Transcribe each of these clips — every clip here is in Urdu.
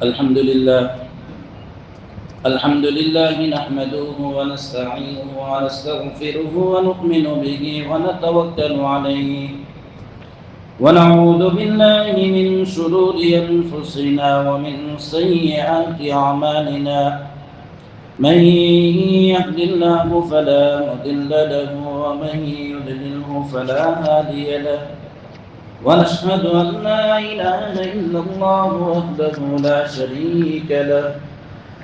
الحمد لله نحمده ونستعينه ونستغفره ونؤمن به ونتوكل عليه ونعوذ بالله من شرور أنفسنا ومن سيئات أعمالنا من يهد الله فلا مضل له ومن يضلله فلا هادي له ونشهد أن لا إله إلا الله وحده لا شريك له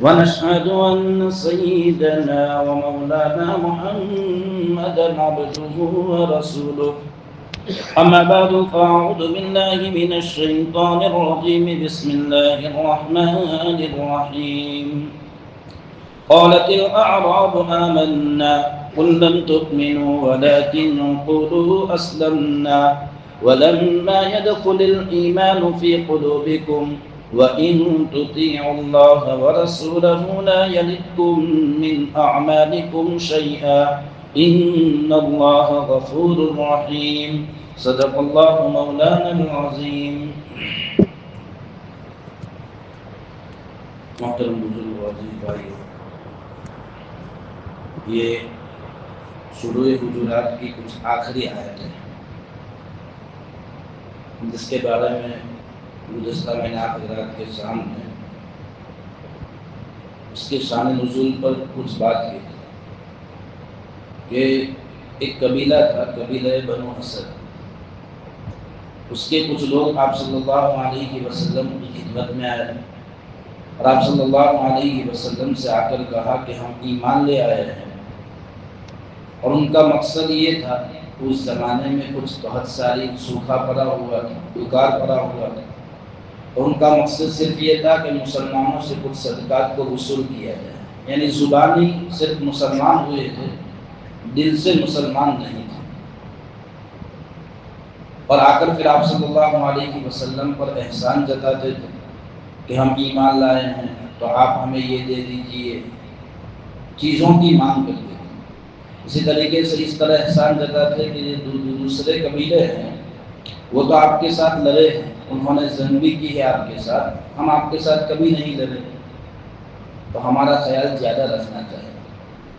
ونشهد أن سيدنا ومولانا محمدا عبده ورسوله أما بعد فأعوذ بالله من الشيطان الرجيم بسم الله الرحمن الرحيم قالت الأعراب آمنا قل لم تؤمنوا ولكن قولوا أسلمنا ولما يدخل الإيمان في قلوبكم وإن تطيعوا الله ورسوله لا يلدكم من أعمالكم شيئا إن الله غفور رحيم صدق الله مولانا العظيم. محترم بزرگ عزیز بھائیو، یہ شروع حجرات کی کچھ آخری آیت ہے جس کے بارے میں گزشتہ مہینے حضرات کے سامنے اس کے شان نزول پر کچھ بات کی کہ ایک قبیلہ تھا، قبیلہ بنو اسد. اس کے کچھ لوگ آپ صلی اللہ علیہ وسلم کی خدمت میں آئے اور آپ صلی اللہ علیہ وسلم سے آ کر کہا کہ ہم ایمان لے آئے ہیں. اور ان کا مقصد یہ تھا، اس زمانے میں کچھ بہت ساری سوکھا پڑا ہوا تھا، دکار پڑا ہوا تھا، اور ان کا مقصد صرف یہ تھا کہ مسلمانوں سے کچھ صدقات کو وصول کیا جائے. یعنی زبانی صرف مسلمان ہوئے تھے، دل سے مسلمان نہیں تھے. اور آ کر پھر آپ صلی اللہ علیہ وسلم پر احسان جتاتے تھے کہ ہم ایمان لائے ہیں تو آپ ہمیں یہ دے دیجئے، چیزوں کی مانگ کرتے تھے. اسی طریقے سے اس طرح احسان جتاتے کہ یہ دوسرے قبیلے ہیں وہ تو آپ کے ساتھ لڑے ہیں، انہوں نے ظلم بھی کی ہے آپ کے ساتھ، ہم آپ کے ساتھ کبھی نہیں لڑے تو ہمارا خیال زیادہ رکھنا چاہیے.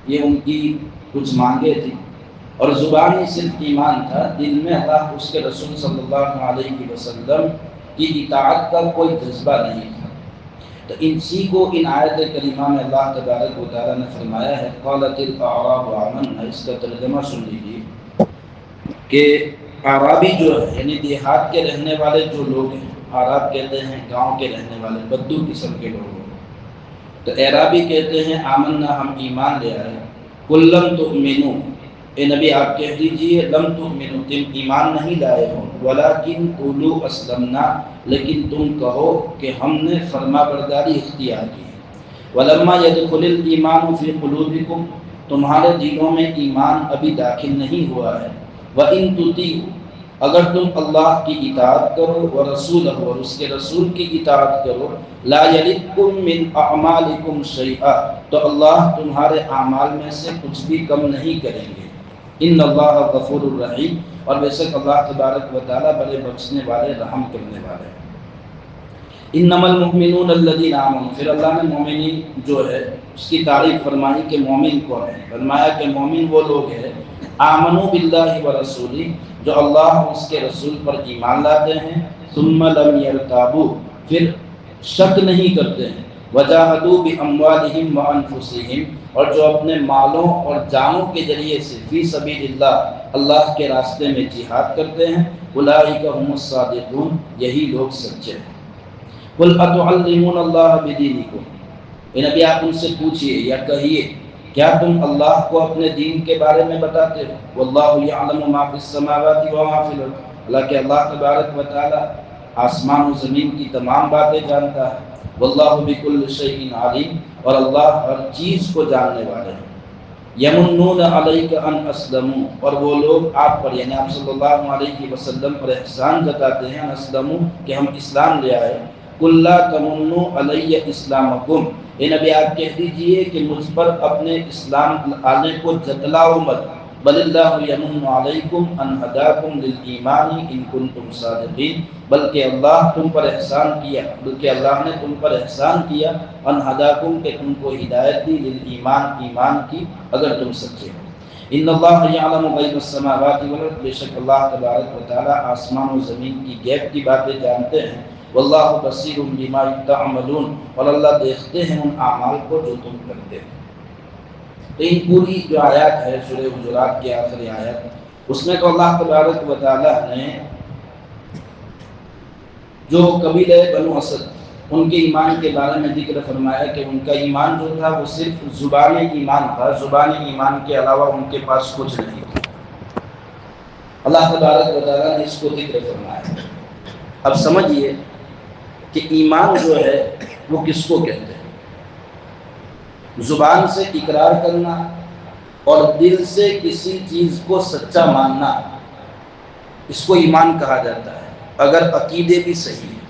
یہ ان کی کچھ مانگیں تھی. اور زبانی صرف ایمان تھا، دل میں اللہ اس کے رسول صلی اللہ علیہ وسلم کی اطاعت کا کوئی جذبہ نہیں تھا. تو اسی کو ان آیت کریمہ میں اللہ تبارک و تعالیٰ نے فرمایا ہے قالت الاعراب آمنا. اس کا ترجمہ سن لیجیے کہ اعرابی جو ہے یعنی دیہات کے رہنے والے جو لوگ ہیں، اعراب کہتے ہیں گاؤں کے رہنے والے بدو قسم کے لوگ ہیں، تو اعرابی کہتے ہیں آمنا ہم ایمان لے آئے. قل لم تؤمنوا، اے نبی آپ کہہ دیجئے لم تؤمنوا تم ایمان نہیں لائے ہو، ولکن قولوا اسلمنا لیکن تم کہو کہ ہم نے فرما برداری اختیار کی ہے. ولما يدخل الایمان فی قلوبکم تمہارے دلوں میں ایمان ابھی داخل نہیں ہوا ہے. وَإِن تُطِيعُوا اگر تم اللہ کی اطاعت کرو ورسولہ اور اس کے رسول کی اطاعت کرو لا یلدکم من اعمالکم شیئا تو اللہ تمہارے اعمال میں سے کچھ بھی کم نہیں کریں گے. ان اللہ غفور الرحیم اور بے شک اللہ تبارک و تعالیٰ بڑے بخشنے والے رحم کرنے والے. انما المؤمنون الذین آمنوا پھر اللہ نے مومنین جو ہے اس کی تعریف فرمائی کہ مومن کون ہے. فرمایا کہ مومن وہ لوگ ہیں آمنوا باللہ ورسولہ جو اللہ اور اس کے رسول پر ایمان لاتے ہیں، ثم لم یرتابوا پھر شک نہیں کرتے ہیں، وجاہدوا باموالہم وانفسہم اور جو اپنے مالوں اور جانوں کے ذریعے سے فی سبیل اللہ اللہ کے راستے میں جہاد کرتے ہیں، اولئک هم الصادقون یہی لوگ سچے ہیں. قل اتعلمون اللہ بدینکم اے نبی آپ ان سے پوچھئے یا کہیے کیا تم اللہ کو اپنے دین کے بارے میں بتاتے ہو. واللہ یعلم ما فی السماوات وما فی الارض حالانکہ اللہ تبارک و تعالی آسمان و زمین کی تمام باتیں جانتا ہے. واللہ بکل شیء علیم اور اللہ ہر چیز کو جاننے والے ہیں. یمنون علیک ان اسلموا اور وہ لوگ آپ پر یعنی آپ صلی اللہ علیہ وسلم پر احسان جتاتے ہیں ان اسلموا کہ ہم اسلام لے آئے. قل لا تمنوا علی اسلامکم اے نبی آپ کہہ دیجئے کہ مجھ پر اپنے اسلام آنے کو جتلاؤ مت. بل اللہ یمن علیکم ان ہداکم للایمان ان کنتم صادقین، بلکہ اللہ تم پر احسان کیا، بلکہ اللہ نے تم پر احسان کیا، ان ہداکم کہ تم کو ہدایت دی، للایمان ایمان کی، اگر تم سچے ہو۔ ان اللہ یعلم غیب السماوات والارض، بے شک اللہ تبارک و تعالی آسمان و زمین کی غیب کی باتیں جانتے ہیں، واللہ بصیر بما تعملون، اور اللہ دیکھتے ہیں ان اعمال کو جو تم کرتے ہو۔ تو ان پوری جو آیات ہے سورہ حجرات کی آخری آیت، اس میں تو اللہ تبارک و تعالی نے جو قبیلہ بنو اسد ان کے ایمان کے بارے میں ذکر فرمایا کہ ان کا ایمان جو تھا وہ صرف زبانی ایمان تھا، زبانی ایمان کے علاوہ ان کے پاس کچھ نہیں تھا۔ اللہ تبارک و تعالیٰ نے اس کو ذکر فرمایا۔ اب سمجھیے کہ ایمان جو ہے وہ کس کو کہتے ہیں؟ زبان سے اقرار کرنا اور دل سے کسی چیز کو سچا ماننا، اس کو ایمان کہا جاتا ہے اگر عقیدے بھی صحیح ہیں۔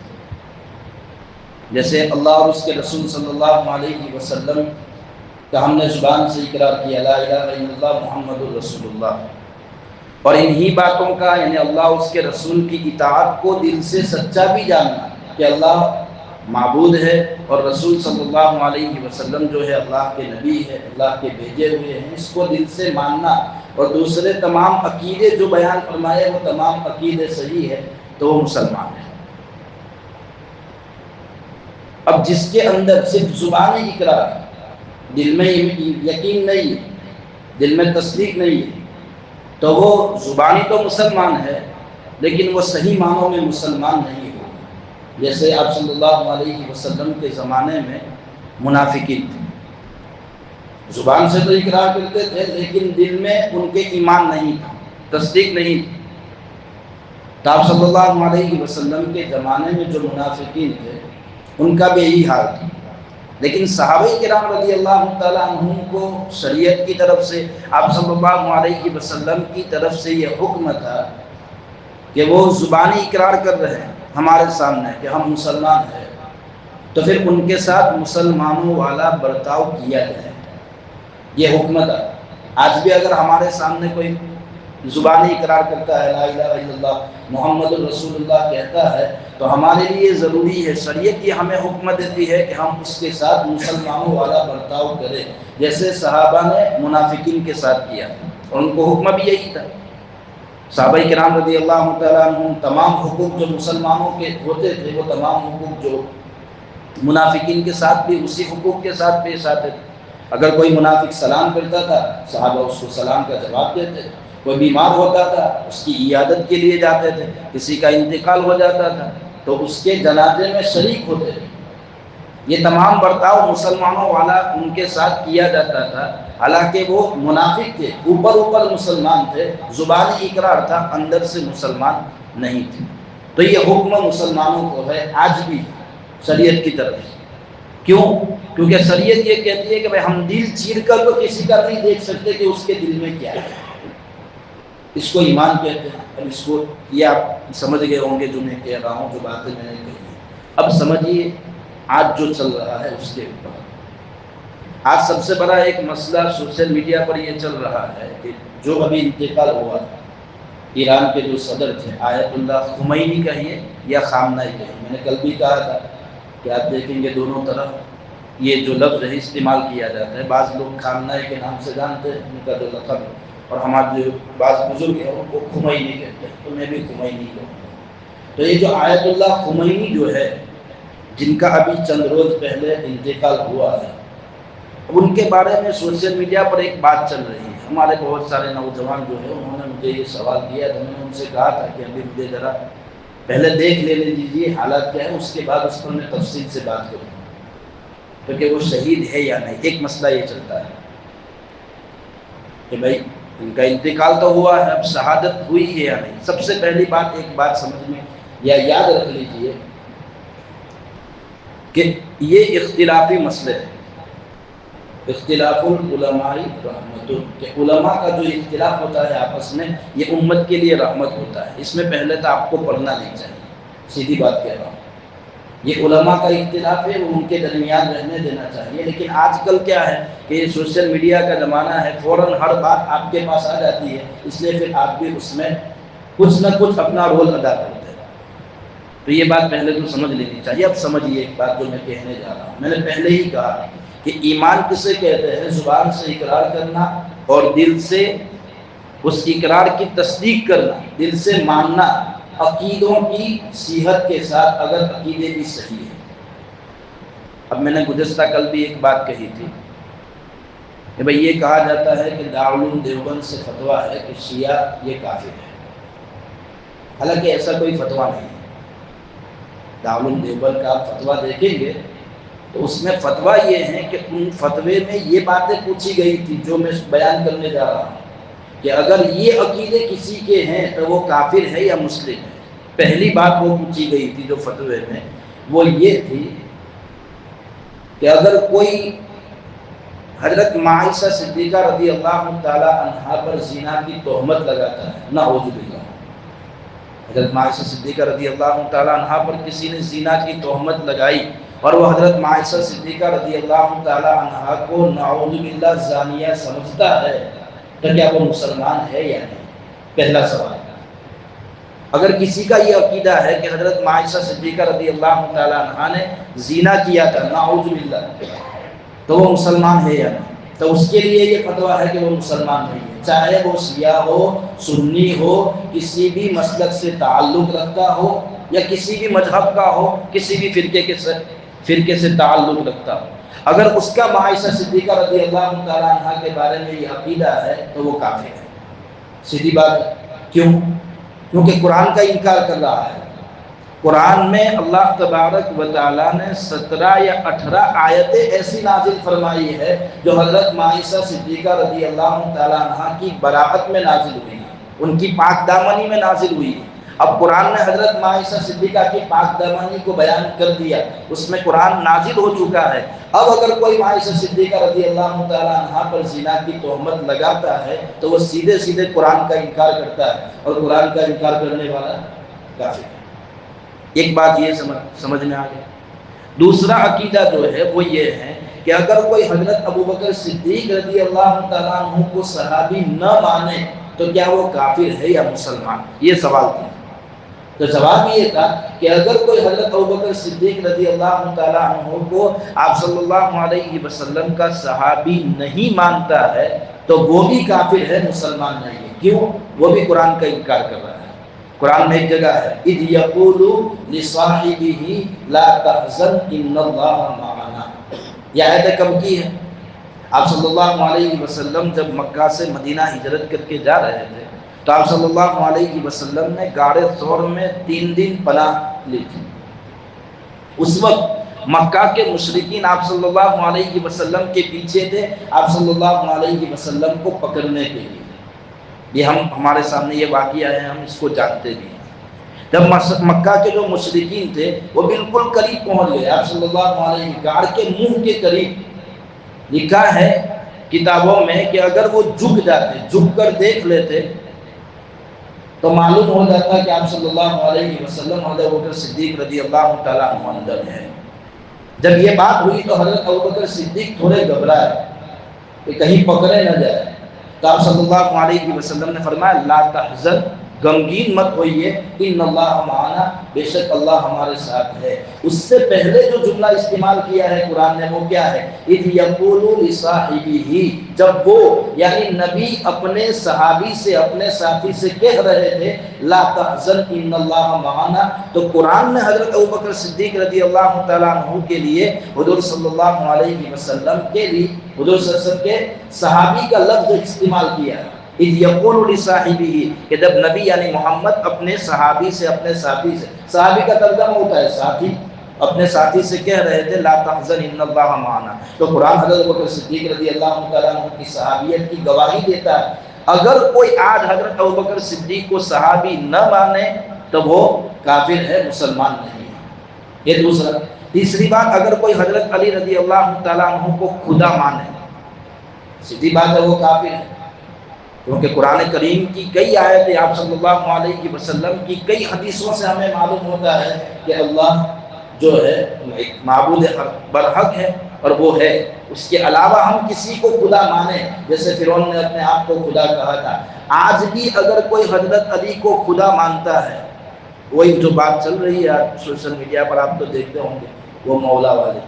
جیسے اللہ اور اس کے رسول صلی اللہ علیہ وسلم کا ہم نے زبان سے اقرار کیا، لا الہ الا اللہ محمد الرسول اللہ، اور انہی باتوں کا یعنی اللہ اس کے رسول کی اطاعت کو دل سے سچا بھی جاننا کہ اللہ معبود ہے اور رسول صلی اللہ علیہ وسلم جو ہے اللہ کے نبی ہے، اللہ کے بھیجے ہوئے ہیں، اس کو دل سے ماننا، اور دوسرے تمام عقیدے جو بیان فرمائے وہ تمام عقیدے صحیح ہے تو وہ مسلمان ہے۔ اب جس کے اندر صرف زبانی اقرار، دل میں یقین نہیں ہے، دل میں تصدیق نہیں ہے، تو وہ زبانی تو مسلمان ہے لیکن وہ صحیح معنوں میں مسلمان نہیں ہو۔ جیسے آپ صلی اللہ علیہ وسلم کے زمانے میں منافقین تھے، زبان سے تو اقرار کرتے تھے لیکن دل میں ان کے ایمان نہیں تھا، تصدیق نہیں تھی۔ تو آپ صلی اللہ علیہ وسلم کے زمانے میں جو منافقین تھے ان کا بھی یہی حال تھا، لیکن صحابہ کرام رضی اللہ تعالیٰ عنہم کو شریعت کی طرف سے، آپ صلی اللہ علیہ وسلم کی طرف سے یہ حکم تھا کہ وہ زبانی اقرار کر رہے ہیں ہمارے سامنے کہ ہم مسلمان ہیں، تو پھر ان کے ساتھ مسلمانوں والا برتاؤ کیا جائے، یہ حکم تھا۔ آج بھی اگر ہمارے سامنے کوئی زبانی اقرار کرتا ہے لا الہ الا اللہ محمد الرسول اللہ کہتا ہے تو ہمارے لیے ضروری ہے، شریعت یہ ہمیں حکم دیتی ہے کہ ہم اس کے ساتھ مسلمانوں والا برتاؤ کریں، جیسے صحابہ نے منافقین کے ساتھ کیا اور ان کو حکم بھی یہی تھا۔ صحابہ کرام رضی اللہ تعالیٰ عنہم تمام حقوق جو مسلمانوں کے ہوتے تھے وہ تمام حقوق جو منافقین کے ساتھ بھی اسی حقوق کے ساتھ پیش آتے تھے۔ اگر کوئی منافق سلام کرتا تھا صحابہ اس کو سلام کا جواب دیتے، کوئی بیمار ہوتا تھا اس کی عیادت کے لیے جاتے تھے، کسی کا انتقال ہو جاتا تھا تو اس کے جنازے میں شریک ہوتے تھے۔ یہ تمام برتاؤ مسلمانوں والا ان کے ساتھ کیا جاتا تھا، حالانکہ وہ منافق تھے، اوپر مسلمان تھے، زبانی اقرار تھا، اندر سے مسلمان نہیں تھے۔ تو یہ حکم مسلمانوں کو ہے آج بھی شریعت کی طرف۔ کیوں؟ کیونکہ شریعت یہ کہتی ہے کہ بھائی ہم دل چیر کر تو کسی کا نہیں دیکھ سکتے کہ اس کے دل میں کیا ہے، اس کو ایمان کہتے ہیں۔ اب اس کو یہ آپ سمجھ گئے ہوں گے جو میں کہہ رہا ہوں، جو باتیں میں نے کہی ہیں۔ اب سمجھیے آج جو چل رہا ہے اس کے اوپر۔ آج سب سے بڑا ایک مسئلہ سوشل میڈیا پر یہ چل رہا ہے کہ جو ابھی انتقال ہوا ایران کے جو صدر تھے آیت اللہ خمینی کہیے یا خامنائی کہیے، میں نے کل بھی کہا تھا کہ آپ دیکھیں گے دونوں طرف یہ جو لفظ ہے استعمال کیا جاتا ہے۔ بعض لوگ خامنائی کے نام سے جانتے ہیں، ان کا جو لقب ہے، اور ہمارے جو بعض بزرگ ہیں ان کو خمینی کہتے ہیں، تو میں بھی خمینی کہوں گا۔ تو یہ جو آیت اللہ خمینی جو ہے جن کا ابھی چند روز پہلے انتقال ہوا ہے، اب ان کے بارے میں سوشل میڈیا پر ایک بات چل رہی ہے۔ ہمارے بہت سارے نوجوان جو ہے انہوں نے مجھے یہ سوال کیا تو میں نے ان سے کہا تھا کہ ابھی مجھے ذرا پہلے دیکھ لینے دیجیے حالات کیا ہے، اس کے بعد اس پر میں تفصیل سے بات کروں گا کہ وہ شہید ہے یا نہیں۔ ایک مسئلہ یہ چلتا ہے کہ بھائی ان کا انتقال تو ہوا ہے، اب شہادت ہوئی ہے یا نہیں۔ سب سے پہلی بات ایک بات سمجھ میں یا یاد رکھ لیجیے کہ یہ اختلافی مسئلے ہیں، اختلاف العلماء رحمت، کہ علماء کا جو اختلاف ہوتا ہے آپس میں یہ امت کے لیے رحمت ہوتا ہے۔ اس میں پہلے تو آپ کو پڑھنا نہیں چاہیے، سیدھی بات کہہ رہا ہوں۔ یہ علماء کا اختلاف ہے، وہ ان کے درمیان رہنے دینا چاہیے۔ لیکن آج کل کیا ہے کہ یہ سوشل میڈیا کا زمانہ ہے، فوراً ہر بات آپ کے پاس آ جاتی ہے، اس لیے پھر آپ بھی اس میں کچھ نہ کچھ اپنا رول ادا کرتے ہیں۔ تو یہ بات پہلے تو سمجھ لینی چاہیے۔ اب سمجھیے ایک بات جو میں کہنے جا رہا ہوں۔ میں نے پہلے ہی کہا کہ ایمان کسے کہتے ہیں؟ زبان سے اقرار کرنا اور دل سے اس اقرار کی تصدیق کرنا، دل سے ماننا، عقیدوں کی صحت کے ساتھ، اگر عقیدے بھی صحیح ہیں۔ اب میں نے گزشتہ کل بھی ایک بات کہی تھی کہ بھئی یہ کہا جاتا ہے کہ دارالعلوم دیوبند سے فتویٰ ہے کہ شیعہ یہ کافر ہے، حالانکہ ایسا کوئی فتویٰ نہیں ہے۔ دارالعلوم دیوبند کا آپ فتویٰ دیکھیں گے تو اس میں فتویٰ یہ ہے کہ ان فتوے میں یہ باتیں پوچھی گئی تھی جو میں بیان کرنے جا رہا ہوں، کہ اگر یہ عقیدے کسی کے ہیں تو وہ کافر ہے یا مسلم ہے۔ پہلی بات وہ پوچھی گئی تھی جو فتوے میں، وہ یہ تھی کہ اگر کوئی حضرت عائشہ صدیقہ رضی اللہ تعالی عنہا پر زنا کی تہمت لگاتا ہے، نعوذ باللہ، حضرت عائشہ صدیقہ رضی اللہ تعالی عنہا پر کسی نے زنا کی تہمت لگائی اور وہ حضرت عائشہ صدیقہ رضی اللہ تعالی عنہا کو نعوذ باللہ زانیہ سمجھتا ہے، تو کیا وہ مسلمان ہے یا نہیں؟ پہلا سوال۔ اگر کسی کا یہ عقیدہ ہے کہ حضرت عائشہ صدیقہ رضی اللہ تعالی عنہا نے زنا کیا تھا، نعوذ باللہ، تو وہ مسلمان ہے یا نہیں؟ تو اس کے لیے یہ فتویٰ ہے کہ وہ مسلمان نہیں ہے، چاہے وہ شیعہ ہو، سنی ہو، کسی بھی مسلک سے تعلق رکھتا ہو یا کسی بھی مذہب کا ہو، کسی بھی فرقے سے تعلق رکھتا ہو۔ اگر اس کا عائشہ صدیقہ رضی اللہ تعالیٰ عنہ کے بارے میں یہ عقیدہ ہے تو وہ کافر ہے۔ سیدھی بات ہے۔ کیوں؟ کیونکہ قرآن کا انکار کر رہا ہے۔ قرآن میں اللہ تبارک و تعالیٰ نے 17 یا 18 آیتیں ایسی نازل فرمائی ہے جو حضرت عائشہ صدیقہ رضی اللہ تعالیٰ عنہ کی براءت میں نازل ہوئی ہے، ان کی پاک دامنی میں نازل ہوئی ہے۔ اب قرآن نے حضرت عائشہ صدیقہ کی پاک دامنی کو بیان کر دیا، اس میں قرآن نازل ہو چکا ہے۔ اب اگر کوئی عائشہ صدیقہ رضی اللہ تعالیٰ عنہ پر زنا کی تہمت لگاتا ہے تو وہ سیدھے سیدھے قرآن کا انکار کرتا ہے، اور قرآن کا انکار کرنے والا کافر ہے۔ ایک بات یہ سمجھ میں آ گئی۔ دوسرا عقیدہ جو ہے وہ یہ ہے کہ اگر کوئی حضرت ابوبکر صدیق رضی اللہ تعالیٰ عنہ کو صحابی نہ مانے تو کیا وہ کافر ہے یا مسلمان؟ یہ سوال تھا۔ تو جواب یہ تھا کہ اگر کوئی حضرت ابوبکر صدیق رضی اللہ تعالیٰ عنہ کو آپ صلی اللہ علیہ وسلم کا صحابی نہیں مانتا ہے تو وہ بھی کافر ہے، مسلمان نہیں ہے۔ کیوں؟ وہ بھی قرآن کا انکار کر رہا ہے۔ قرآن میں ایک جگہ ہے، اذ یقول لصاحبہ لا تحزن ان اللہ معنا۔ یہ آیت کب کی ہے؟ آپ صلی اللہ علیہ وسلم جب مکہ سے مدینہ ہجرت کر کے جا رہے تھے تو آپ صلی اللہ علیہ وسلم نے غار ثور میں 3 دن پناہ لی تھی۔ اس وقت مکہ کے مشرکین آپ صلی اللہ علیہ وسلم کے پیچھے تھے، آپ صلی اللہ علیہ وسلم کو پکڑنے کے لیے۔ یہ ہمارے سامنے یہ واقعہ ہے، ہم اس کو جانتے بھی ہیں۔ جب مکہ کے جو مشرکین تھے وہ بالکل قریب پہنچ گئے آپ صلی اللہ علیہ وسلم، غار کے منہ کے قریب، لکھا ہے کتابوں میں کہ اگر وہ جھک جاتے، جھک کر دیکھ لیتے تو معلوم ہو جاتا کہ آپ صلی اللہ علیہ وسلم حضرت ابوبکر صدیق رضی اللہ تعالیٰ عنہ اندر ہے۔ جب یہ بات ہوئی تو حضرت ابوبکر صدیق تھوڑے گھبرائے کہ کہیں پکڑے نہ جائے، تو آپ صلی اللہ علیہ وسلم نے فرمایا لا تحزن، غمگین مت ہوئیے، ان اللہ معنا، بے شک اللہ ہمارے ساتھ ہے۔ اس سے پہلے جو جملہ استعمال کیا ہے قرآن نے وہ کیا ہے؟ اذ یقول لصاحبہ، جب وہ یعنی نبی اپنے صحابی سے، اپنے ساتھی سے کہہ رہے تھے لا تحزن ان اللہ معنا، تو قرآن نے حضرت ابوبکر صدیق رضی اللہ تعالیٰ عنہ کے لیے حضور صلی اللہ علیہ وسلم کے لیے حضور صلی اللہ علیہ وسلم کے صحابی کا لفظ استعمال کیا ہے، اذ یقول لصاحبہ، کہ جب نبی یعنی محمد اپنے صحابی سے، اپنے ساتھی سے، صحابی کا ترجمہ ہوتا ہے ساتھی، اپنے ساتھی سے کہہ رہے تھے لا تحزن ان اللہ معنا، تو قرآن حضرت ابوبکر صدیق رضی اللہ تعالیٰ عنہ کی صحابیت کی گواہی دیتا ہے۔ اگر کوئی آج حضرت ابوبکر صدیق کو صحابی نہ مانے تو وہ کافر ہے، مسلمان نہیں ہے۔ یہ دوسرا۔ تیسری بات، اگر کوئی حضرت علی رضی اللہ تعالیٰ عنہ کو خدا مانے، سیدھی بات ہے وہ کافر ہے، کیونکہ قرآن کریم کی کئی آیتیں، آپ صلی اللہ علیہ وسلم کی کئی حدیثوں سے ہمیں معلوم ہوتا ہے کہ اللہ جو ہے ایک معبود برحق ہے اور وہ ہے، اس کے علاوہ ہم کسی کو خدا مانیں، جیسے فرعون نے اپنے آپ کو خدا کہا تھا، آج بھی اگر کوئی حضرت علی کو خدا مانتا ہے، وہی جو بات چل رہی ہے آج سوشل میڈیا پر آپ تو دیکھتے ہوں گے، وہ مولا والے،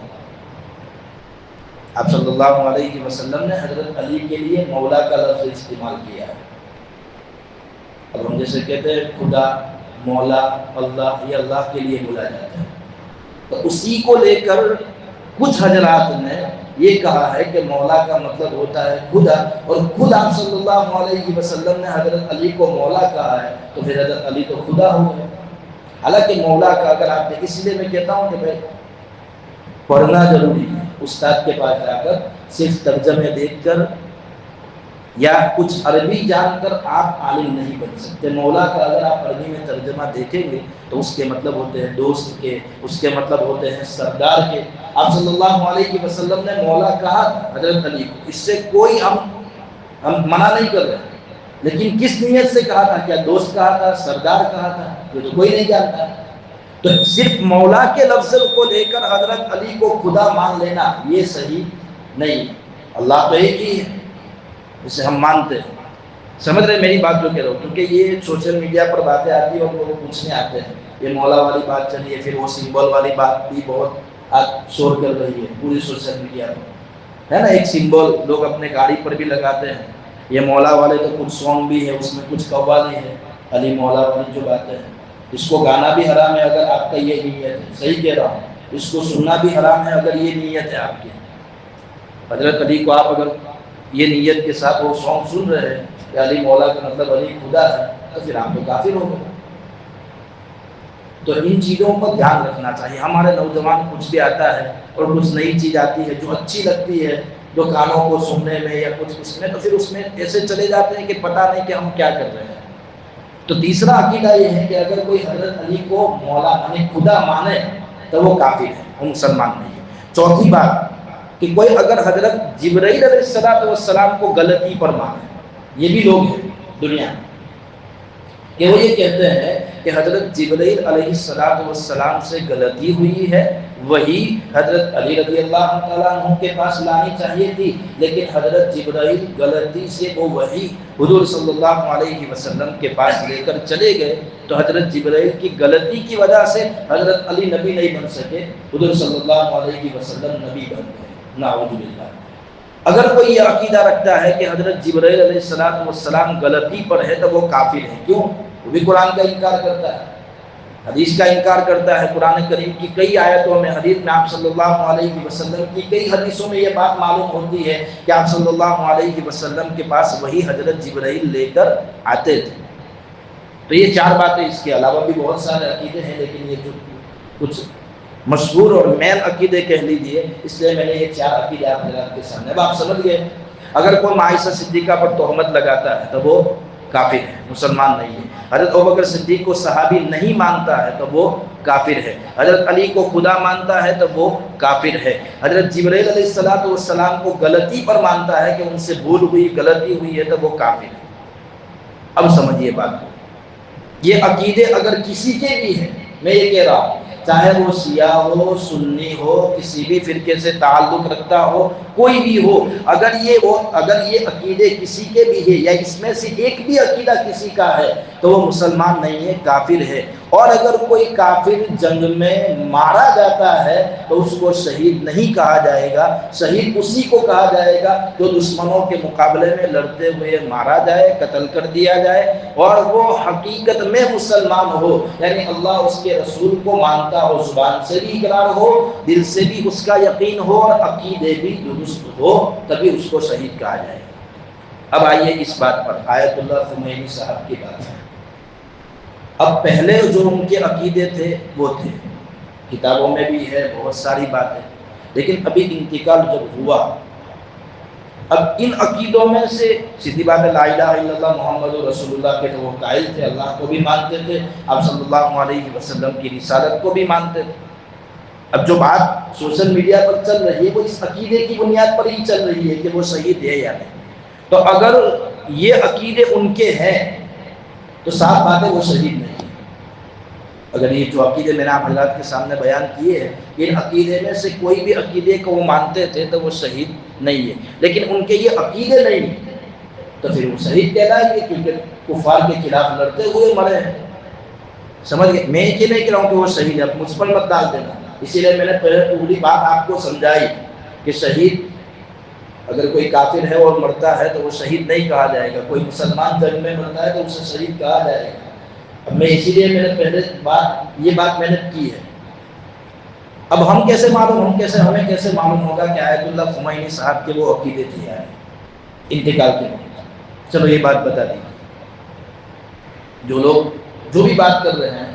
آپ صلی اللہ علیہ وسلم نے حضرت علی کے لیے مولا کا لفظ استعمال کیا ہے۔ اب ہم جیسے کہتے ہیں خدا، مولا، اللہ، یہ اللہ کے لیے بولا جاتا ہے، تو اسی کو لے کر کچھ حضرات نے یہ کہا ہے کہ مولا کا مطلب ہوتا ہے خدا، اور خود آپ صلی اللہ علیہ وسلم نے حضرت علی کو مولا کہا ہے، تو پھر حضرت علی تو خدا ہو گئے۔ حالانکہ مولا کا اگر آپ نے، اس لیے میں کہتا ہوں کہ بھائی پڑھنا ضروری ہے، استاد کے پاس جا کر صرف ترجمے دیکھ کر یا کچھ عربی جان کر آپ عالم نہیں بن سکتے۔ مولا کا اگر آپ عربی میں ترجمہ دیکھیں گے تو اس کے مطلب ہوتے ہیں دوست کے، اس کے مطلب ہوتے ہیں سردار کے۔ آپ صلی اللہ علیہ وسلم نے مولا کہا حضرت علی کو، اس سے کوئی ہم منع نہیں کر رہے، لیکن کس نیت سے کہا تھا؟ کیا دوست کہا تھا، سردار کہا تھا؟ یہ تو کوئی نہیں جانتا۔ تو صرف مولا کے لفظ کو لے کر حضرت علی کو خدا مان لینا یہ صحیح نہیں۔ اللہ تو ایک ہی ہے جسے ہم مانتے ہیں، سمجھ رہے میری بات جو کہہ رہا ہوں؟ کیونکہ یہ سوشل میڈیا پر باتیں آتی ہیں اور لوگ پوچھنے آتے ہیں، یہ مولا والی بات چلی ہے، پھر وہ سمبل والی بات بھی بہت آج شور کر رہی ہے پوری سوشل میڈیا پر، ہے نا؟ ایک سمبل لوگ اپنے گاڑی پر بھی لگاتے ہیں، یہ مولا والے تو کچھ سانگ بھی ہے، اس میں کچھ قوالی ہے، علی مولا والی جو باتیں ہیں، اس کو گانا بھی حرام ہے اگر آپ کا یہ نیت ہے، صحیح کہہ رہا ہوں، اس کو سننا بھی حرام ہے اگر یہ نیت ہے آپ کی۔ حضرت علی کو آپ اگر یہ نیت کے ساتھ وہ سانگ سن رہے ہیں کہ علی مولا کا مطلب علی خدا ہے، تو پھر آپ تو کافر ہو گئے۔ تو ان چیزوں پر دھیان رکھنا چاہیے۔ ہمارے نوجوان کچھ بھی آتا ہے اور کچھ نئی چیز آتی ہے جو اچھی لگتی ہے، جو کانوں کو سننے میں یا کچھ اس میں، تو پھر اس میں ایسے چلے جاتے ہیں کہ پتہ نہیں کہ ہم کیا کر رہے ہیں۔ تو تیسرا عقیدہ یہ ہے کہ اگر کوئی حضرت علی کو مولا یعنی خدا مانے تو وہ کافر ہے، وہ مسلمان نہیں ہے۔ چوتھی بات کہ کوئی اگر حضرت جبرائیل علیہ السلام کو غلطی پر مانے، یہ بھی لوگ ہیں دنیا میں کہ وہ یہ کہتے ہیں کہ حضرت جبرائیل علیہ السلام سے غلطی ہوئی ہے، وہی حضرت علی رضی اللہ تعالیٰ عنہ کے پاس لانی چاہیے تھی، لیکن حضرت جبرائیل غلطی سے وہ وہی حضور صلی اللہ علیہ وسلم کے پاس لے کر چلے گئے، تو حضرت جبرائیل کی غلطی کی وجہ سے حضرت علی نبی نہیں بن سکے، حضور صلی اللہ علیہ وسلم نبی بن گئے، نعوذ باللہ۔ اگر کوئی یہ عقیدہ رکھتا ہے کہ حضرت جبرائیل علیہ السلام غلطی پر ہے تو وہ کافر ہے۔ کیوں؟ وہ بھی قرآن کا انکار کرتا ہے، حدیث کا انکار کرتا ہے۔ قرآن کریم کی کئی آیتوں میں، حدیث میں آپ صلی اللہ علیہ وسلم کی کئی حدیثوں میں یہ بات معلوم ہوتی ہے کہ آپ صلی اللہ علیہ وسلم کے پاس وہی حضرت جبرائیل لے کر آتے تھے۔ تو یہ چار باتیں، اس کے علاوہ بھی بہت سارے عقیدے ہیں، لیکن یہ جو کچھ مشہور اور مین عقیدے کہہ لیجیے، اس لیے میں نے یہ چار عقیدے آپ حضرات کے سامنے، اب آپ سمجھ گئے۔ اگر کوئی عائشہ صدیقہ پر تہمت لگاتا ہے تو وہ کافر ہے، مسلمان نہیں ہے۔ حضرت ابوبکر صدیق کو صحابی نہیں مانتا ہے تو وہ کافر ہے۔ حضرت علی کو خدا مانتا ہے تو وہ کافر ہے۔ حضرت جبرائیل علیہ السلام کو غلطی پر مانتا ہے کہ ان سے بھول ہوئی، غلطی ہوئی ہے، تو وہ کافر ہے۔ اب سمجھیے بات کو، یہ عقیدے اگر کسی کے بھی ہیں، میں یہ کہہ رہا ہوں، چاہے وہ شیعہ ہو، سنی ہو، کسی بھی فرقے سے تعلق رکھتا ہو، کوئی بھی ہو، اگر یہ عقیدے کسی کے بھی ہے یا اس میں سے ایک بھی عقیدہ کسی کا ہے تو وہ مسلمان نہیں ہے، کافر ہے۔ اور اگر کوئی کافر جنگ میں مارا جاتا ہے تو اس کو شہید نہیں کہا جائے گا، شہید اسی کو کہا جائے گا جو دشمنوں کے مقابلے میں لڑتے ہوئے مارا جائے، قتل کر دیا جائے، اور وہ حقیقت میں مسلمان ہو، یعنی اللہ اس کے رسول کو مانتا ہو، زبان سے بھی اقرار ہو، دل سے بھی اس کا یقین ہو، اور عقیدے بھی درست ہو، تبھی اس کو شہید کہا جائے گا۔ اب آئیے اس بات پر، آیت اللہ خمینی صاحب کی بات ہے۔ اب پہلے جو ان کے عقیدے تھے وہ تھے، کتابوں میں بھی ہے بہت ساری باتیں، لیکن ابھی انتقال جب ہوا، اب ان عقیدوں میں سے سیدھی بات ہے، لا الہ الا اللہ محمد رسول اللہ کے تو وہ قائل تھے، اللہ کو بھی مانتے تھے، آپ صلی اللہ علیہ وسلم کی رسالت کو بھی مانتے تھے۔ اب جو بات سوشل میڈیا پر چل رہی ہے وہ اس عقیدے کی بنیاد پر ہی چل رہی ہے کہ وہ شہید ہے یا نہیں۔ تو اگر یہ عقیدے ان کے ہیں تو صاف بات ہے وہ شہید نہیں ہے۔ اگر یہ جو عقیدے میں نے آپ حضرات کے سامنے بیان کیے ہیں، ان عقیدے میں سے کوئی بھی عقیدے کو وہ مانتے تھے تو وہ شہید نہیں ہے، لیکن ان کے یہ عقیدے نہیں تو پھر وہ شہید کہلائیں گے، کیونکہ کفار کے خلاف لڑتے ہوئے مرے ہیں۔ سمجھ گئے؟ میں یہ نہیں کہہ رہا ہوں کہ وہ شہید ہے، مجھ پر مت ڈال دینا۔ اسی لیے میں نے پہلی بات آپ کو سمجھائی کہ شہید اگر کوئی کافر ہے اور مرتا ہے تو وہ شہید نہیں کہا جائے گا، کوئی مسلمان جنگ میں مرتا ہے تو اسے شہید کہا جائے گا۔ اب میں اسی لیے میں نے پہلے یہ بات میں نے کی ہے۔ اب ہمیں کیسے معلوم ہوگا کہ آیت اللہ خمینی صاحب کے وہ عقیدے تھے یار انتقال کے بعد؟ چلو یہ بات بتا دیجیے۔ جو لوگ جو بھی بات کر رہے ہیں،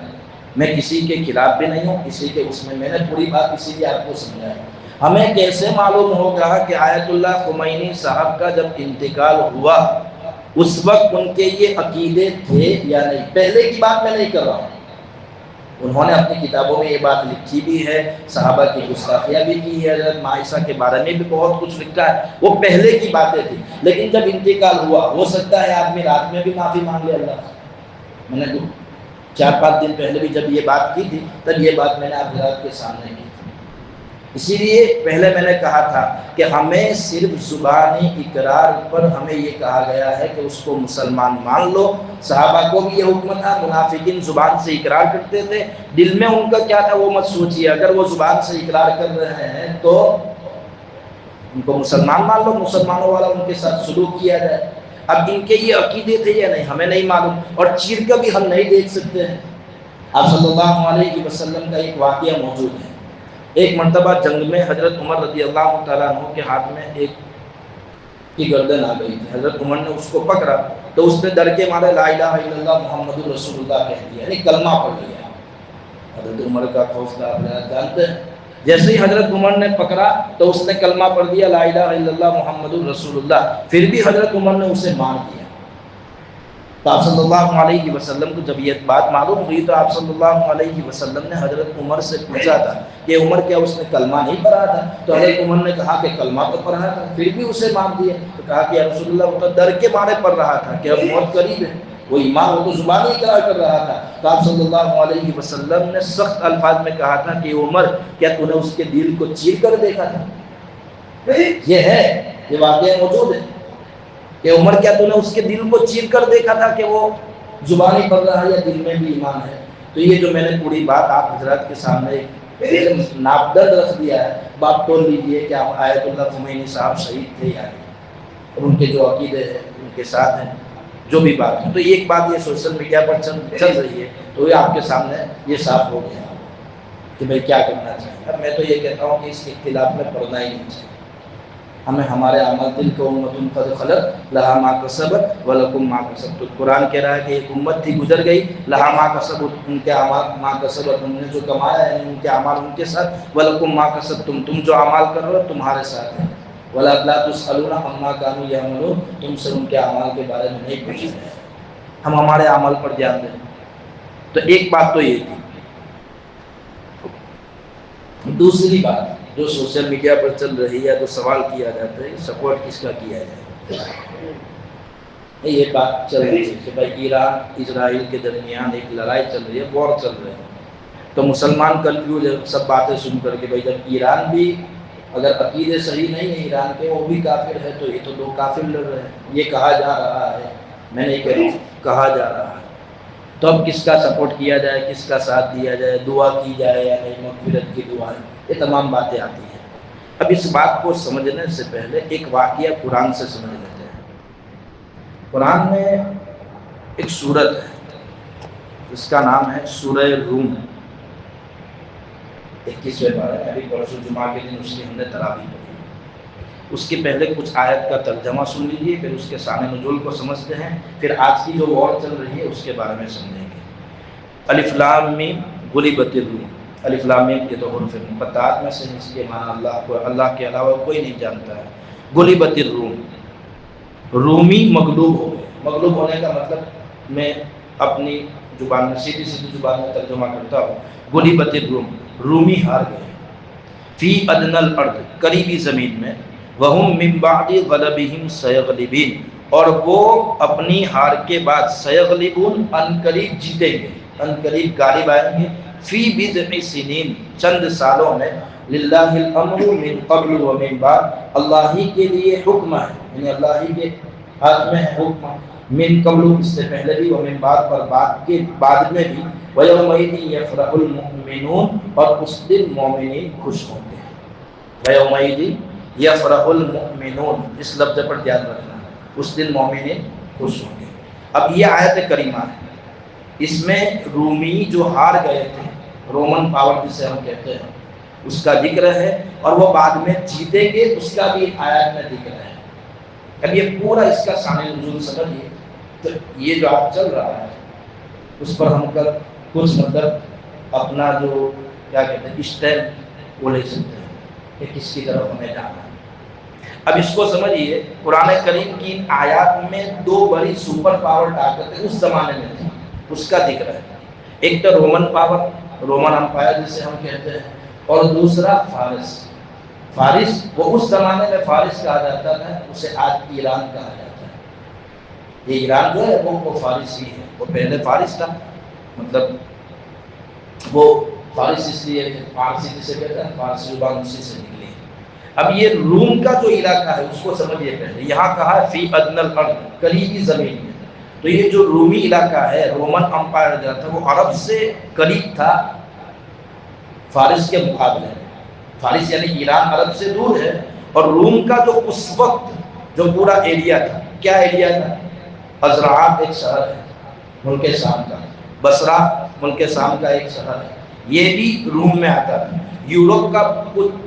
میں کسی کے خلاف بھی نہیں ہوں، کسی کے اس میں نے پوری بات اسی لیے آپ کو سمجھایا۔ ہمیں کیسے معلوم ہوگا کہ آیت اللہ خمینی صاحب کا جب انتقال ہوا اس وقت ان کے یہ عقیدے تھے یا نہیں؟ پہلے کی بات میں نہیں کر رہا ہوں، انہوں نے اپنی کتابوں میں یہ بات لکھی بھی ہے، صحابہ کی گستاخیاں بھی کی ہے، حضرت عائشہ کے بارے میں بھی بہت کچھ لکھا ہے، وہ پہلے کی باتیں تھی۔ لیکن جب انتقال ہوا، ہو سکتا ہے آدمی رات میں بھی معافی مانگ لے اللہ سے۔ میں نے 4-5 دن پہلے بھی جب یہ بات کی تھی تب یہ بات میں نے آپ حضرات کے سامنے کی تھی۔ اسی لیے پہلے میں نے کہا تھا کہ ہمیں صرف زبانی اقرار پر ہمیں یہ کہا گیا ہے کہ اس کو مسلمان مان لو۔ صحابہ کو بھی یہ حکم تھا، منافقین زبان سے اقرار کرتے تھے، دل میں ان کا کیا تھا وہ مت سوچیے، اگر وہ زبان سے اقرار کر رہے ہیں تو ان کو مسلمان مان لو، مسلمانوں والا ان کے ساتھ سلوک کیا جائے۔ اب ان کے یہ عقیدے تھے یا نہیں ہمیں نہیں معلوم، اور چیر کا بھی ہم نہیں دیکھ سکتے ہیں۔ آپ صلی اللہ علیہ وسلم کا ایک واقعہ موجود ہے۔ ایک مرتبہ جنگ میں حضرت عمر رضی اللہ تعالیٰ عنہ کے ہاتھ میں ایک کی گردن آ گئی تھی۔ حضرت عمر نے اس کو پکڑا تو اس نے ڈر کے مارے لا الہ الا اللہ محمد رسول اللہ کہہ دیا، یعنی کلمہ پڑھ لیا۔ حضرت عمر کا خوف تھا، آپ جانتے ہیں، جیسے ہی حضرت عمر نے پکڑا تو اس نے کلمہ پڑھ دیا لا الہ الا اللہ محمد رسول اللہ، پھر بھی حضرت عمر نے اسے مار دیا۔ تو آپ صلی اللہ علیہ وسلم کو جب یہ بات معلوم ہوئی تو آپ صلی اللہ علیہ وسلم نے حضرت عمر سے پوچھا تھا کہ عمر کیا اس نے کلمہ نہیں پڑھا تھا؟ تو حضرت عمر نے کہا کہ کلمہ تو پڑھا تھا، پھر بھی اسے مار دیا۔ تو کہا کہ یا رسول اللہ وہ تو ڈر کے مارے پڑھ رہا تھا کہ اب موت قریب ہے، وہ ایمان وہ تو زبانی اقرار کر رہا تھا۔ تو آپ صلی اللہ علیہ وسلم نے سخت الفاظ میں کہا تھا کہ عمر کیا تو نے اس کے دل کو چیر کر دیکھا تھا؟ یہ ہے، یہ واقعہ موجود ہے کہ عمر کیا تو نے اس کے دل کو چیر کر دیکھا تھا کہ وہ زبانی پڑھ رہا ہے یا دل میں بھی ایمان ہے؟ تو یہ جو میں نے پوری بات آپ حضرات کے سامنے ناپدر رکھ دیا ہے، بات توڑ لیجیے کہ آپ آیت اللہ خمینی صاحب شہید تھے یا نہیں، اور ان کے جو عقیدے ہیں ان کے ساتھ ہیں جو بھی بات ہے۔ تو ایک بات یہ سوشل میڈیا پر چل رہی ہے تو یہ آپ کے سامنے یہ صاف ہو گیا کہ بھائی کیا کرنا چاہیے۔ اب میں تو یہ کہتا ہوں کہ اس کے اختلاف میں پڑھنا ہی نہیں چاہیے، ہمیں ہمارے عمل تلک امۃ قد خلت لہا ما کسبت ولکم ما کسبتم۔ قرآن کہہ رہا ہے کہ ایک امت تھی گزر گئی، لہا ما کسبت ان کے اعمال، ما کسبت ان نے جو کمایا ہے ان کے اعمال ان کے ساتھ، ولکم ما کسبتم تم جو اعمال کر رہے ہو تمہارے ساتھ ہے، ولا لا تسألون عما كانوا يعملون تم سے ان کے اعمال کے بارے میں نہیں پوچھ رہے ہیں، ہم ہمارے عمل پر دھیان دیں۔ تو ایک بات تو یہ تھی۔ دوسری بات جو سوشل میڈیا پر چل رہی ہے تو سوال کیا جاتا ہے سپورٹ کس کا کیا جائے؟ یہ بات چل رہی ہے کہ بھائی ایران اسرائیل کے درمیان ایک لڑائی چل رہی ہے، وار چل رہے ہیں، تو مسلمان کنفیوز ہے سب باتیں سن کر کے بھائی جب ایران بھی اگر عقیدے صحیح نہیں ہے ایران کے، وہ بھی کافر ہے، تو یہ تو دو کافر لڑ رہے ہیں، یہ کہا جا رہا ہے، میں نہیں کہہ رہا ہوں، کہا جا رہا ہے۔ تو اب کس کا سپورٹ کیا جائے، کس کا ساتھ دیا جائے، دعا کی جائے یا نہیں، مغفرت کی دعائیں، یہ تمام باتیں آتی ہیں۔ اب اس بات کو سمجھنے سے پہلے ایک واقعہ قرآن سے سمجھ لیتے ہیں۔ قرآن میں ایک سورت ہے جس کا نام ہے سورہ روم، 21ویں پارہ ہے، ابھی پرسوں جمعہ کے دن اس کی ہم نے تراویح پڑھی۔ اس کے پہلے کچھ آیت کا ترجمہ سن لیجیے، پھر اس کے شان نزول کو سمجھتے ہیں، پھر آج کی جو وار چل رہی ہے اس کے بارے میں سمجھیں گے۔ الف لام میم غلبت الروم، الف لام میم یہ تو حروف مقطعات میں سے اس کے معنی اللہ کے علاوہ کوئی نہیں جانتا ہے۔ غلبت الروم، رومی مغلوب ہو گئے۔ مغلوب ہونے کا مطلب میں اپنی زبان میں سیدھی زبان میں ترجمہ کرتا ہوں، غلبت الروم، رومی ہار گئے، فی ادنی الارض، قریبی زمین میں، وہم من بعد غلبہم سیغلبین، اور وہ اپنی ہار کے بعد سیغلبون عنقریب جیتیں گے، عنقریب غالب آئیں گے، فی بضع سنین چند سالوں میں، للہ الامر من قبل و من بعد اللہ ہی کے لیے حکم ہے، یعنی اللہ ہی کے ہاتھ میں ہے حکم، من قبل اس سے پہلے بھی، و من بعد پر بعد کے بعد میں بھی، ویومئذ یفرح المؤمنون اور اس دن مومنین خوش ہوں گے، ویومئذ یفرح المؤمنون اس لفظ پر دھیان رکھنا، اس دن مومنین خوش ہوں گے۔ اب یہ آیت کریمہ ہے، اس میں رومی جو ہار گئے تھے، رومن پاور جسے ہم کہتے ہیں، اس کا ذکر ہے، اور وہ بعد میں جیتیں گے اس کا بھی آیات میں ذکر ہے۔ اب یہ پورا اس کا شان نزول سمجھیے، تو یہ جو آپ چل رہا ہے اس پر ہم کل کچھ مطلب اپنا جو کیا کہتے ہیں اسٹینڈ وہ لے سکتے ہیں کہ کس کی طرف ہمیں جانا ہے۔ اب اس کو سمجھیے، قرآن کریم کی آیات میں دو بڑی سپر پاور طاقتیں اس زمانے میں تھی، اس کا ذکر ہے۔ ایک تو رومن پاور، رومن امپائر جسے ہم کہتے ہیں، اور دوسرا فارس۔ فارس وہ اس زمانے میں فارس کہا جاتا تھا، اسے آج ایران کہا جاتا ہے۔ یہ ایران جو ہے وہ فارس ہی ہے، وہ پہلے فارس تھا، مطلب وہ فارس اس لیے فارسی جسے کہتے ہیں، فارسی زبان اسی سے نکلی۔ اب یہ روم کا جو علاقہ ہے اس کو سمجھیے پہلے، یہاں کہا ہے فی ادنی الارض، قریبی زمین میں، تو یہ جو رومی علاقہ ہے، رومن امپائر جو تھا، وہ عرب سے قریب تھا فارس کے مقابلے میں۔ فارس یعنی ایران عرب سے دور ہے، اور روم کا جو اس وقت جو پورا ایریا تھا، کیا ایریا تھا؟ ازرعات ایک شہر ہے ملک شام کا، بصرہ ملک شام کا ایک شہر ہے، یہ بھی روم میں آتا تھا۔ یورپ کا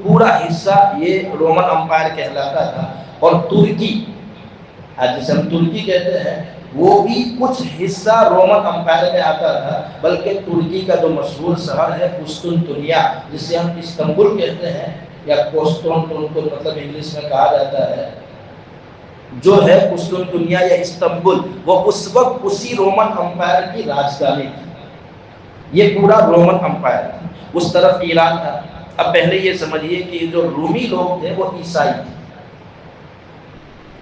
پورا حصہ یہ رومن امپائر کہلاتا تھا، اور ترکی جسے ہم ترکی کہتے ہیں وہ بھی کچھ حصہ رومن امپائر میں آتا تھا، بلکہ ترکی کا جو مشہور شہر ہے قسطنطنیہ، جسے ہم استنبول کہتے ہیں یا قسطنطنیہ مطلب انگلش میں کہا جاتا ہے، جو ہے قسطنطنیہ یا استنبول، وہ اس وقت اسی رومن امپائر کی راجدھانی تھی۔ یہ پورا رومن امپائر تھا، اس طرف ایران تھا۔ اب پہلے یہ سمجھیے کہ جو رومی لوگ تھے وہ عیسائی تھے،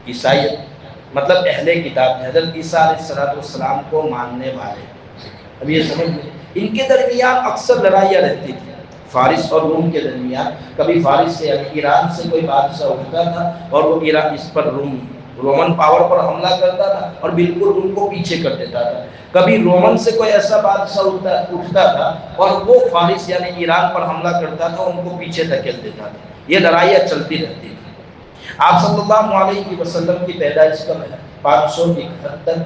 عیسائیت مطلب اہل کتاب تھے، حضرت عیسیٰ علیہ السلام کو ماننے والے۔ اب یہ سمجھ لیں، ان کے درمیان اکثر لڑائیاں رہتی تھی، فارس اور روم کے درمیان۔ کبھی فارس سے یعنی ایران سے کوئی بادشاہ اٹھتا تھا اور وہ ایران اس پر رومن پاور پر حملہ کرتا تھا اور بالکل ان کو پیچھے کر دیتا تھا۔ کبھی رومن سے کوئی ایسا بادشاہ اٹھتا تھا اور وہ فارس یعنی ایران پر حملہ کرتا تھا، ان کو پیچھے دھکیل دیتا تھا۔ یہ لڑائیاں چلتی رہتی تھی۔ آپ صلی اللہ علیہ وسلم کی پیدائش کب ہے؟ 571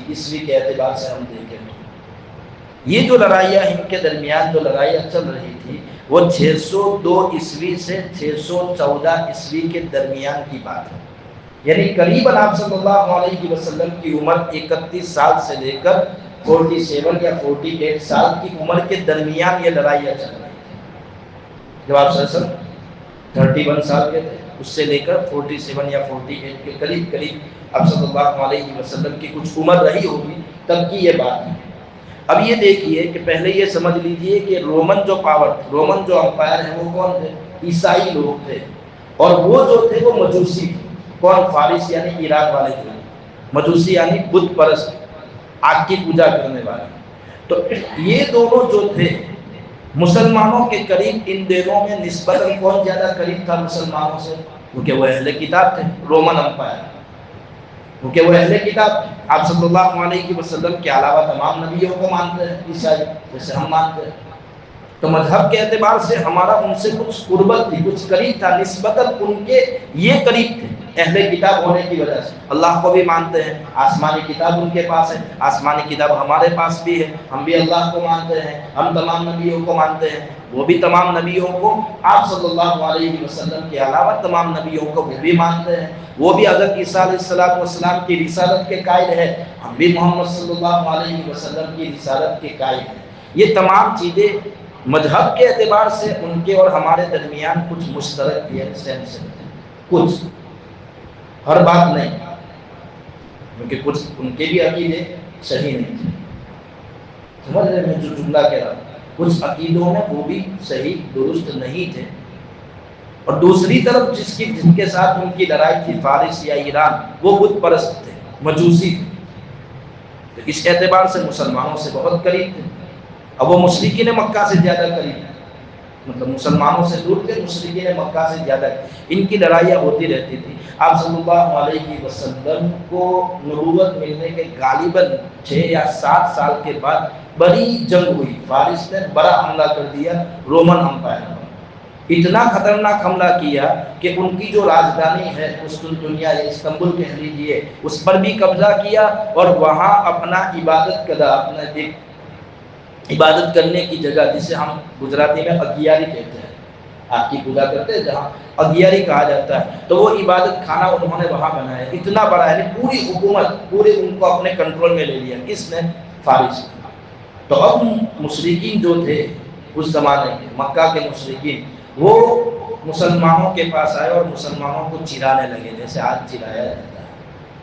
عیسوی کے اعتبار سے ہم دیکھیں تو یہ جو لڑائیاں ان کے درمیان جو لڑائیاں چل رہی تھی وہ 602 عیسوی سے 614 عیسوی کے درمیان کی بات ہے، یعنی قریباً آپ صلی اللہ علیہ وسلم کی عمر 31 سال سے لے کر 47 یا 48 سال کی عمر کے درمیان یہ لڑائیاں چل رہی تھیں۔ جب آپ صلی اللہ علیہ وسلم 31 سال کے تھے، اس سے لے کر 47 یا 48 کے قریب آپ صلی اللہ علیہ وسلم کی کچھ عمر رہی ہوگی، تب کی یہ بات ہے۔ اب یہ دیکھیے کہ پہلے یہ سمجھ لیجئے کہ رومن جو پاور، رومن جو امپائر ہے وہ کون تھے؟ عیسائی لوگ تھے، اور وہ جو تھے وہ مجوسی تھے۔ کون؟ فارس یعنی ایران والے تھے، مجوسی یعنی بت پرست، آگ کی پوجا کرنے والے۔ تو یہ دونوں جو تھے مسلمانوں کے قریب، ان دونوں میں نسبتاً کون زیادہ قریب تھا مسلمانوں سے؟ کیونکہ وہ اہل کتاب تھے، رومن امپائر، کیونکہ وہ اہل کتاب تھے۔ آپ صلی اللہ علیہ وسلم کے علاوہ تمام نبیوں کو مانتے ہیں عیسائی، جیسے ہم مانتے ہیں، تو مذہب کے اعتبار سے ہمارا ان سے کچھ قربت تھی، کچھ قریب تھا، نسبتاً ان کے یہ قریب تھے اہل کتاب ہونے کی وجہ سے۔ اللہ کو بھی مانتے ہیں، آسمانی کتاب ان کے پاس ہے، آسمانی کتاب ہمارے پاس بھی ہے، ہم بھی اللہ کو مانتے ہیں، ہم تمام نبیوں کو مانتے ہیں، وہ بھی تمام نبیوں کو، آپ صلی اللہ علیہ وسلم کے علاوہ تمام نبیوں کو وہ بھی مانتے ہیں۔ وہ بھی حضرت عیسیٰ علیہ السلام کی رسالت کے قائل ہے، ہم بھی محمد صلی اللہ علیہ وسلم کی رسالت کے قائل ہیں۔ یہ تمام چیزیں مذہب کے اعتبار سے ان کے اور ہمارے درمیان کچھ مشترک ہے، کچھ، ہر بات نہیں، کیونکہ کچھ ان کے بھی عقیدے صحیح نہیں تھے۔ سمجھ رہے میں جو جملہ کہہ رہا ہوں، کچھ عقیدوں میں وہ بھی صحیح درست نہیں تھے، اور دوسری طرف جن کے ساتھ ان کی لڑائی تھی فارس یا ایران، وہ بت پرست تھے، مجوسی تھے، تو اس اعتبار سے مسلمانوں سے بہت قریب تھے. اب وہ مشرکین مکہ سے زیادہ قریب تھے، مطلب مسلمانوں سے دور تھے، مشرکین مکہ سے زیادہ. ان کی لڑائیاں ہوتی رہتی تھی. آپ صلی اللہ علیہ وسلم کو نبوت ملنے کے غالباً 6 یا 7 سال کے بعد بڑی جنگ ہوئی. فارس نے بڑا حملہ کر دیا رومن امپائر پر. اتنا خطرناک حملہ کیا کہ ان کی جو راجدھانی ہے قسطنطنیہ یا استنبول کہہ لیجیے، اس پر بھی قبضہ کیا، اور وہاں اپنا عبادت گاہ، اپنا ایک عبادت کرنے کی جگہ جسے ہم گجراتی میں اگیاری کہتے ہیں، آپ کی پوجا کرتے ہیں جہاں اگیاری کہا جاتا ہے، تو وہ عبادت خانہ انہوں نے وہاں بنایا. اتنا بڑا ہے، پوری حکومت پورے ان کو اپنے کنٹرول میں لے لیا. کس نے؟ فارس. تو اب مشرکین جو تھے اس زمانے کے مکہ کے مشرکین، وہ مسلمانوں کے پاس آئے اور مسلمانوں کو چرانے لگے جیسے آج چرایا جاتا ہے.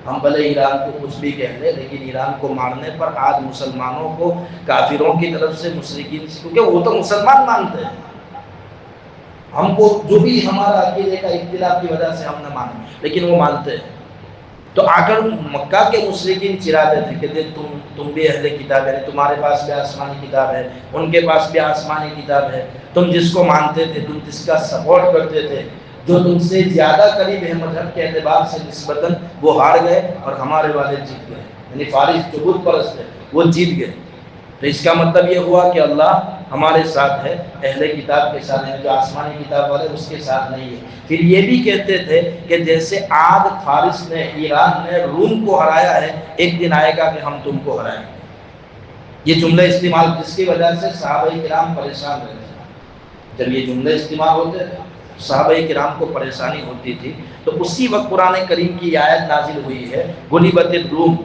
ہم بھلے ایران کو کچھ بھی کہہ لیں، لیکن ایران کو مارنے پر آج مسلمانوں کو کافروں کی طرف سے مشرکین سے، کیونکہ وہ تو مسلمان مانتے ہیں، ہم کو جو بھی ہمارا عقیدے کا اختلاف کی وجہ سے ہم نہ مانیں، لیکن وہ مانتے ہیں. تو آ کر مکہ کے مشرکین چراتے تھے کہ دیکھ تم بھی اہل کتاب ہے، تمہارے پاس بھی آسمانی کتاب ہے، ان کے پاس بھی آسمانی کتاب ہے، تم جس کو مانتے تھے، تم جس کا سپورٹ کرتے تھے، جو تم سے زیادہ قریب ہے مذہب کے اعتبار سے نسبتاً، وہ ہار گئے اور ہمارے والے جیت گئے. یعنی فارس جو بت پرست ہے وہ جیت گئے. تو اس کا مطلب یہ ہوا کہ اللہ ہمارے ساتھ ہے، اہل کتاب کے ساتھ ہے، جو آسمانی کتاب والے اس کے ساتھ نہیں ہے. پھر یہ بھی کہتے تھے کہ جیسے آج فارس نے، ایران نے روم کو ہرایا ہے، ایک دن آئے گا کہ ہم تم کو ہرائیں گے. یہ جملہ استعمال جس کی وجہ سے صحابہ کرام پریشان رہے تھے. جب یہ جملے استعمال ہوتے تھے صحابہ کرام کو پریشانی ہوتی تھی. تو اسی وقت قرآن کریم کی آیت نازل ہوئی ہے، غلبت الروم.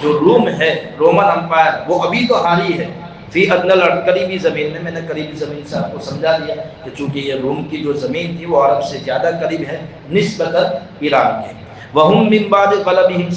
جو روم ہے، رومن امپائر، وہ ابھی تو ہاری ہے فی ادنی الارض، قریبی زمین میں. میں نے قریبی زمین سے آپ کو سمجھا دیا کہ چونکہ یہ روم کی جو زمین تھی وہ عرب سے زیادہ قریب ہے نسبتاً ایران کے. وَهُمْ مِنْ بَعْدِ غَلَبِهِمْ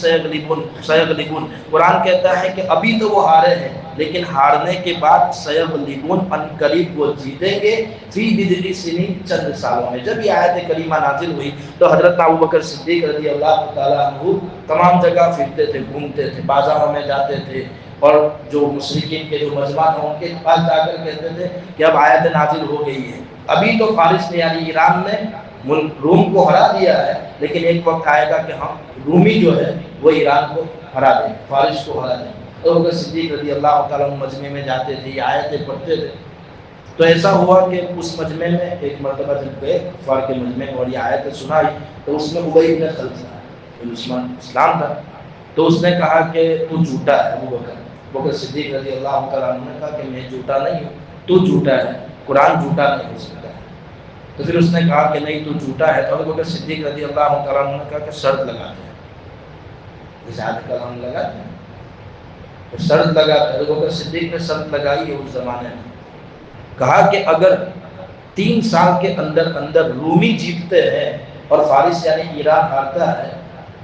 سَيَغْلِبُونَ. قرآن کہتا ہے کہ ابھی تو وہ ہارے ہیں، لیکن ہارنے کے بعد سَيَغْلِبُونَ، ان قریب وہ جیتیں گے. فی بِضْعِ سِنِینَ، چند سالوں میں. جب یہ آیت کریمہ نازل ہوئی تو حضرت ابوبکر صدیق رضی اللہ تعالیٰ عنہ تمام جگہ پھرتے تھے، گھومتے تھے، بازاروں میں جاتے تھے، اور جو مشرکین کے جو مجمع ہیں ان کے پاس جا کر کہتے تھے کہ اب آیت نازل ہو گئی ہے. ابھی تو فارس نے یعنی ایران نے روم کو ہرا دیا ہے، لیکن ایک وقت آئے گا کہ ہم رومی جو ہے وہ ایران کو ہرا دیں، فارس کو ہرا دیں. تو ابوبکر صدیق رضی اللہ تعالیٰ مجمع میں جاتے تھے، یہ آیتیں پڑھتے تھے. تو ایسا ہوا کہ اس مجمع میں ایک مرتبہ جب گئے کفار کے مجمع میں اور یہ آیتیں سنائی، تو اس میں ابی بن خلف تھا، جو دشمن اسلام تھا. تو اس نے کہا کہ تو جھوٹا ہے. ابوبکر صدیق رضی اللہ تعالیٰ عنہ نے کہا کہ میں جھوٹا نہیں ہوں، تو جھوٹا ہے، قرآن جھوٹا نہیں ہو سکتا ہے. تو پھر اس نے کہا کہ نہیں تو جھوٹا ہے. تو ابوبکر صدیق رضی اللہ تعالیٰ عنہ نے کہا کہ شرط لگاتے ہیں، جیسے آج کل ہم لگاتے ہیں، تو شرط لگاتے ہیں. ابوبکر صدیق نے شرط لگائی ہے اس زمانے میں، کہا کہ اگر 3 سال کے اندر اندر رومی جیتتے ہیں اور فارس یعنی ایران ہارتا ہے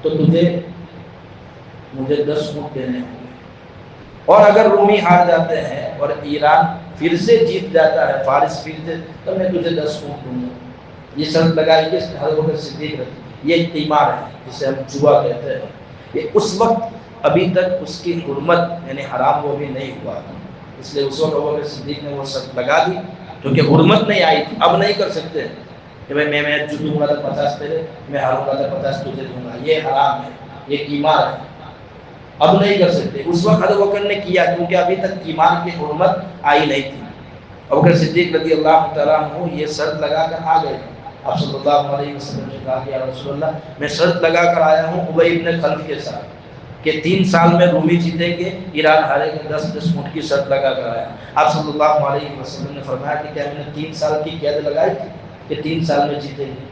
تو مجھے 10 اونٹ دینے ہوں گے، اور اگر رومی ہار جاتے ہیں اور ایران پھر سے جیت جاتا ہے، فارس پھر سے، تو میں تجھے 10 اونٹ دوں گا. یہ شرط لگائی کہ حضرت صدیق رضی، یہ ایک تیمار ہے جسے ہم جوا کہتے ہیں. یہ اس وقت ابھی تک اس کی حرمت یعنی حرام وہ بھی نہیں ہوا تھا، اس لیے اس وقت ابوبکر صدیق نے وہ شرط لگا دی کیونکہ حرمت نہیں آئی تھی. اب نہیں کر سکتے کہ بھائی میں میچ جیتوں گا تو 50 تیرے، میں ہاروں گا تو 50 تجھے دوں گا. یہ حرام ہے، یہ قیمار ہے، اب نہیں کر سکتے. اس وقت حضرت ابوبکر نے کیا کیونکہ ابھی تک قیمار کی حرمت آئی نہیں تھی. ابوبکر صدیق رضی اللہ تعالیٰ عنہ یہ شرط لگا کر آ گئے. آپ صلی اللہ علیہ وسلم نے کہا کہ یا رسول اللہ میں شرط لگا کر آیا ہوں ابی بن خلف کے ساتھ کہ 3 سال میں رومی جیتیں گے، ایران ہارے گا. 10 اونٹ کی شرط لگا کر آیا. آپ صلی اللہ علیہ وسلم نے فرمایا کہ کیا میں نے 3 سال کی قید لگائی تھی کہ 3 سال میں جیتیں گے؟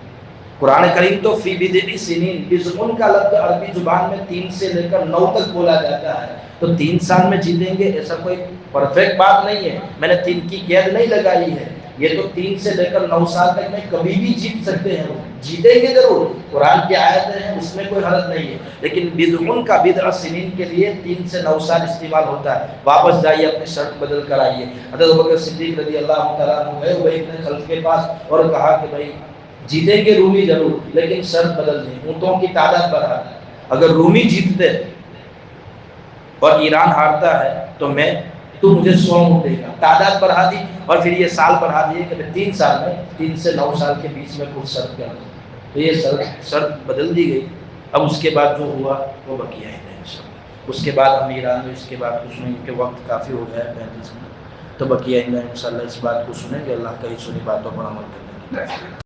قرآن کریم تو فی بضع سنین، بضع کا لفظ عربی زبان میں 3 سے لے کر 9 تک بولا جاتا ہے. تو 3 سال میں جیتیں گے ایسا کوئی پرفیکٹ بات نہیں ہے. میں نے 3 کی قید نہیں لگائی ہے، یہ تو 3 سے لے کر 9 سال تک میں کبھی بھی جیت سکتے ہیں. جیتیں گے ضرور، قرآن کی آیتیں ہیں اس میں کوئی حرج نہیں ہے، لیکن بضع کا بضع سنین کے لیے 3 سے 9 سال استعمال ہوتا ہے. واپس جائیے اپنی شرط بدل کر آئیے. حضرت ابوبکر صدیق رضی اللہ تعالیٰ عنہ گئے ابی بن خلف کے پاس اور کہا کہ بھائی جیتیں گے رومی ضرور، لیکن شرط بدل دیں، اونٹوں کی تعداد بڑھا. اگر رومی جیتتے اور ایران ہارتا ہے تو مجھے 100 اونٹ دے گا. تعداد بڑھا دی اور پھر یہ سال بڑھا دیے کہ 3 سال میں 3 سے 9 سال کے بیچ میں کچھ شرط کیا ہو. تو یہ شرط بدل دی گئی. اب اس کے بعد جو ہوا وہ بقیہ ہے انشاءاللہ. اس کے بعد ہم ایران میں اس کے بعد کچھ نہیں کہ وقت کافی ہو گیا ہے 35 منٹ. تو بقیہ انشاءاللہ اس بات کو سنیں گے. اللہ کا ہی سنی باتوں پر عمل کرنے کی توفیق.